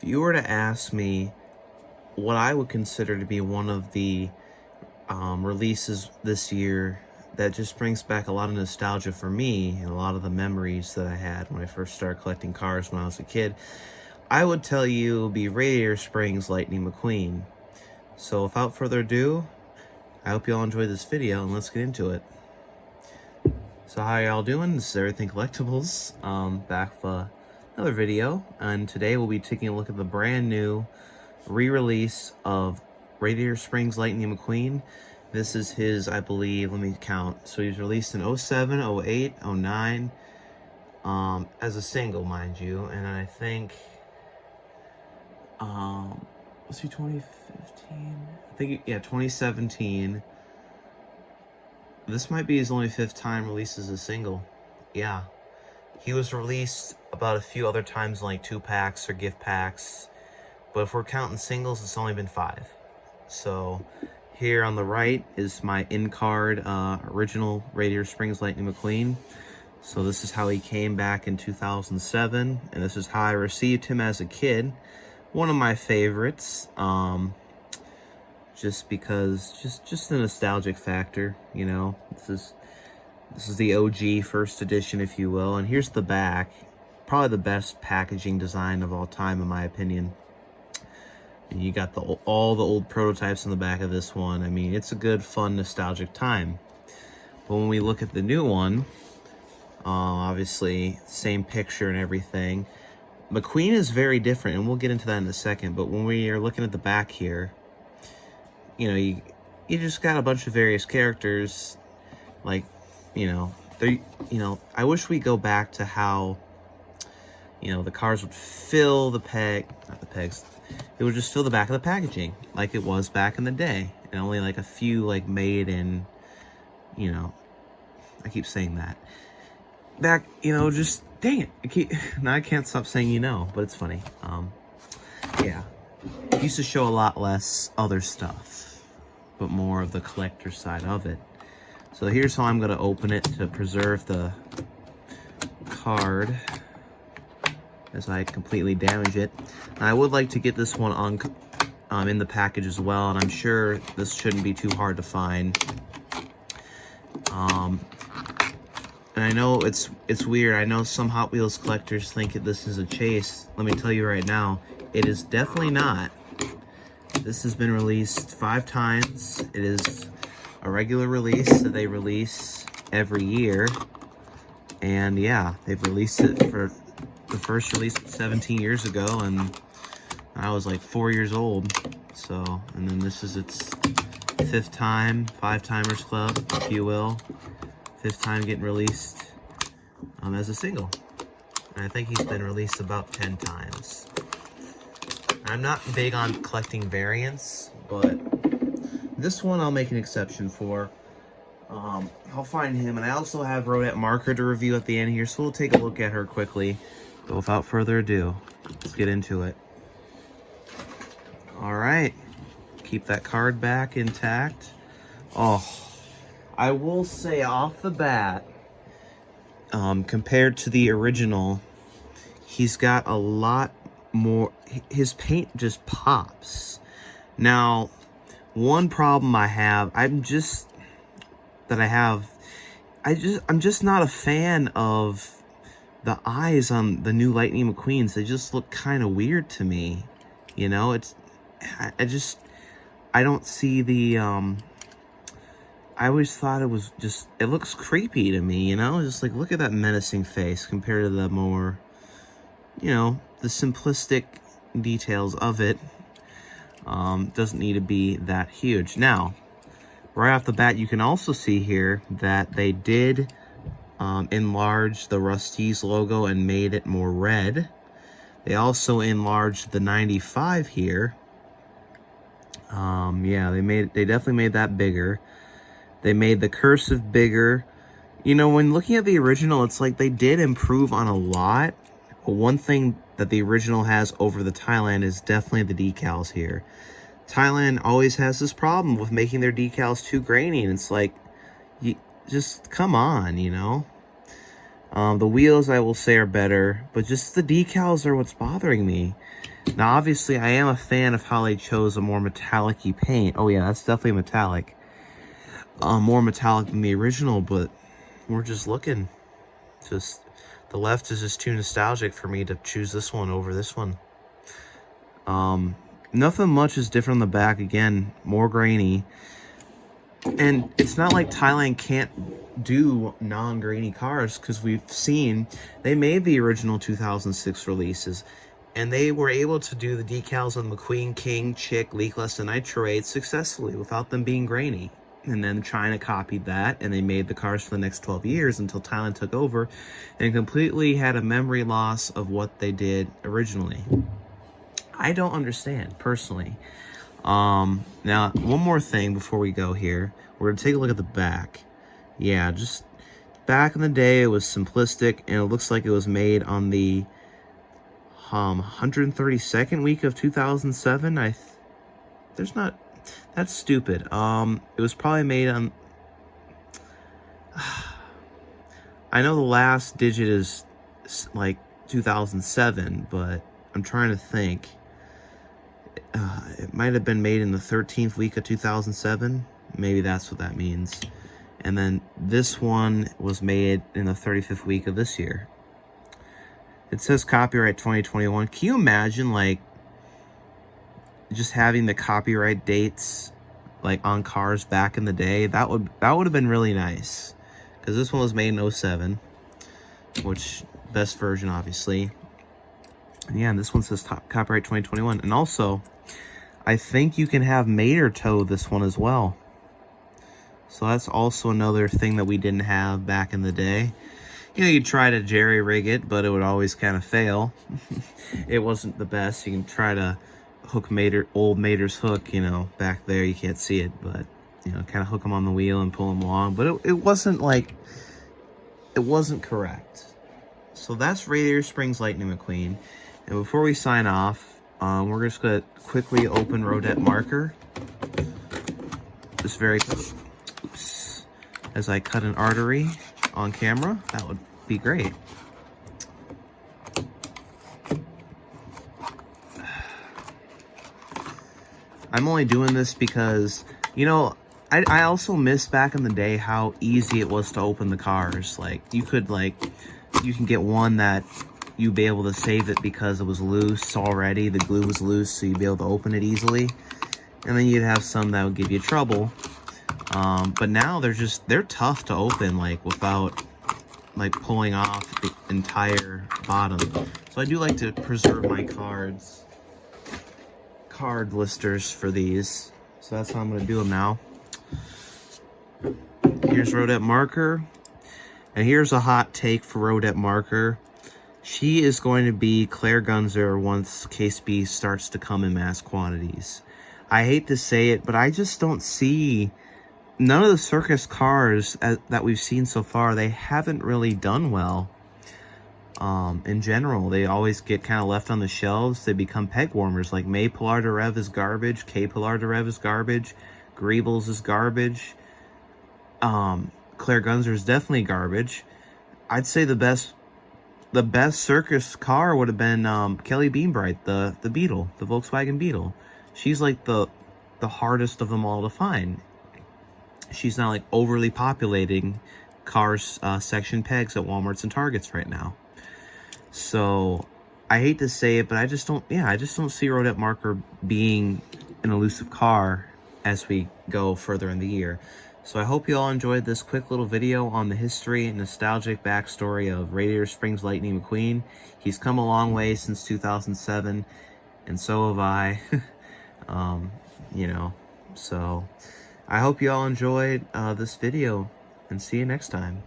If you were to ask me what I would consider to be one of the releases this year that just brings back a lot of nostalgia for me and a lot of the memories that I had when I first started collecting cars when I was a kid, I would tell you it would be Radiator Springs Lightning McQueen. So without further ado, I hope you all enjoyed this video and let's get into it. So how y'all doing? This is Everything Collectibles, back with another video, and today we'll be taking a look at the brand new re-release of Radiator Springs Lightning McQueen. This is his, I believe, let me count. So he's released in 07, 08, 09, as a single, mind you, and I think, was he 2015? I think, yeah, 2017. This might be his only 5th time released as a single. Yeah. He was released about a few other times in like 2-packs or gift packs. But if we're counting singles, it's only been 5. So here on the right is my in-card original Radiator Springs Lightning McQueen. So this is how he came back in 2007. And this is how I received him as a kid. One of my favorites. Just because, just the nostalgic factor, you know. This is the OG first edition, if you will. And here's the back. Probably the best packaging design of all time, in my opinion. And you got all the old prototypes in the back of this one. I mean, it's a good, fun, nostalgic time. But when we look at the new one, obviously, same picture and everything. McQueen is very different, and we'll get into that in a second. But when we are looking at the back here, you know, you just got a bunch of various characters, like, you know, I wish we go back to how, you know, the cars would fill the not the pegs, it would just fill the back of the packaging, like it was back in the day, and only like a few, like, made in, you know, I keep saying that, back, you know, just, dang it, now I can't stop saying, you know, but it's funny, yeah. It used to show a lot less other stuff, but more of the collector side of it. So here's how I'm going to open it to preserve the card as I completely damage it. And I would like to get this one on in the package as well, and I'm sure this shouldn't be too hard to find. And I know it's weird. I know some Hot Wheels collectors think that this is a chase. Let me tell you right now, it is definitely not. This has been released 5 times. It is a regular release that they release every year. And yeah, they've released it for the first release 17 years ago, and I was like 4 years old. So, and then this is its 5th time, 5-timers club, if you will. 5th time getting released as a single. And I think he's been released about 10 times. I'm not big on collecting variants, but this one I'll make an exception for. I'll find him, and I also have Rodette Marker to review at the end here, so we'll take a look at her quickly. But without further ado, let's get into it. Alright, keep that card back intact. Oh, I will say off the bat, compared to the original, he's got a lot more, his paint just pops. Now, one problem I have, I'm just not a fan of the eyes on the new Lightning McQueens. They just look kind of weird to me. You know, I don't see the, I always thought it was just, it looks creepy to me, you know? Just like, look at that menacing face compared to the more, you know, the simplistic details of it. Doesn't need to be that huge. Now, right off the bat, you can also see here that they did enlarge the Rust-eze logo and made it more red. They also enlarged the 95 here. Yeah, they definitely made that bigger. They made the cursive bigger. You know, when looking at the original, it's like they did improve on a lot. But one thing that the original has over the Thailand is definitely the decals here. Thailand always has this problem with making their decals too grainy, and it's like, you just come on, you know. The wheels, I will say, are better, but just the decals are what's bothering me. Now, obviously, I am a fan of how they chose a more metallic-y paint. Oh, yeah, that's definitely metallic. More metallic than the original, but we're just looking. Just, the left is just too nostalgic for me to choose this one over this one. Nothing much is different on the back. Again, more grainy. And it's not like Thailand can't do non-grainy cars, because we've seen they made the original 2006 releases, and they were able to do the decals on Mcqueen, King, Chick, Leakless, and Nitro 8 successfully without them being grainy. And then China copied that, and they made the cars for the next 12 years until Thailand took over and completely had a memory loss of what they did originally. I don't understand, personally. Now, one more thing before we go here. We're going to take a look at the back. Yeah, just back in the day, it was simplistic, and it looks like it was made on the 132nd week of 2007. There's not... That's stupid. It was probably made on... I know the last digit is, like, 2007, but I'm trying to think. It might have been made in the 13th week of 2007. Maybe that's what that means. And then this one was made in the 35th week of this year. It says copyright 2021. Can you imagine, like, just having the copyright dates, like, on cars back in the day? That would have been really nice. Because this one was made in 07. Which, best version, obviously. And yeah, and this one says copyright 2021. And also, I think you can have Mater tow this one as well. So that's also another thing that we didn't have back in the day. You know, you'd try to jerry-rig it, but it would always kind of fail. It wasn't the best. You can try to hook old Mater's hook, you know, back there. You can't see it, but, you know, kind of hook them on the wheel and pull them along. But it wasn't, like, it wasn't correct. So that's Radiator Springs Lightning McQueen. And before we sign off, we're just going to quickly open Rodette Marker. Just very quick. Oops. As I cut an artery on camera, that would be great. I'm only doing this because, you know, I also miss back in the day how easy it was to open the cars. Like, you can get one that you'd be able to save it because it was loose already. The glue was loose, so you'd be able to open it easily. And then you'd have some that would give you trouble. But now they're tough to open, like, without, like, pulling off the entire bottom. So I do like to preserve my card blisters for these. So that's how I'm going to do them now. Here's Rodette Marker. And here's a hot take for Rodette Marker. She is going to be Claire Gunzer once Case B starts to come in mass quantities. I hate to say it, but I just don't see... None of the circus cars that we've seen so far, they haven't really done well. In general, they always get kind of left on the shelves. They become peg warmers. Like May Pilar de Rev is garbage. K Pilar de Rev is garbage. Greebles is garbage. Claire Gunzer is definitely garbage. I'd say the best circus car would have been Kelly Beanbright, the Beetle, the Volkswagen Beetle. She's like the hardest of them all to find. She's not like overly populating cars section pegs at Walmarts and Targets right now. So I hate to say it, but I just don't see Rodette Marker being an elusive car as we go further in the year. So I hope you all enjoyed this quick little video on the history and nostalgic backstory of Radiator Springs Lightning McQueen. He's come a long way since 2007, and so have I. You know, so I hope you all enjoyed this video, and see you next time.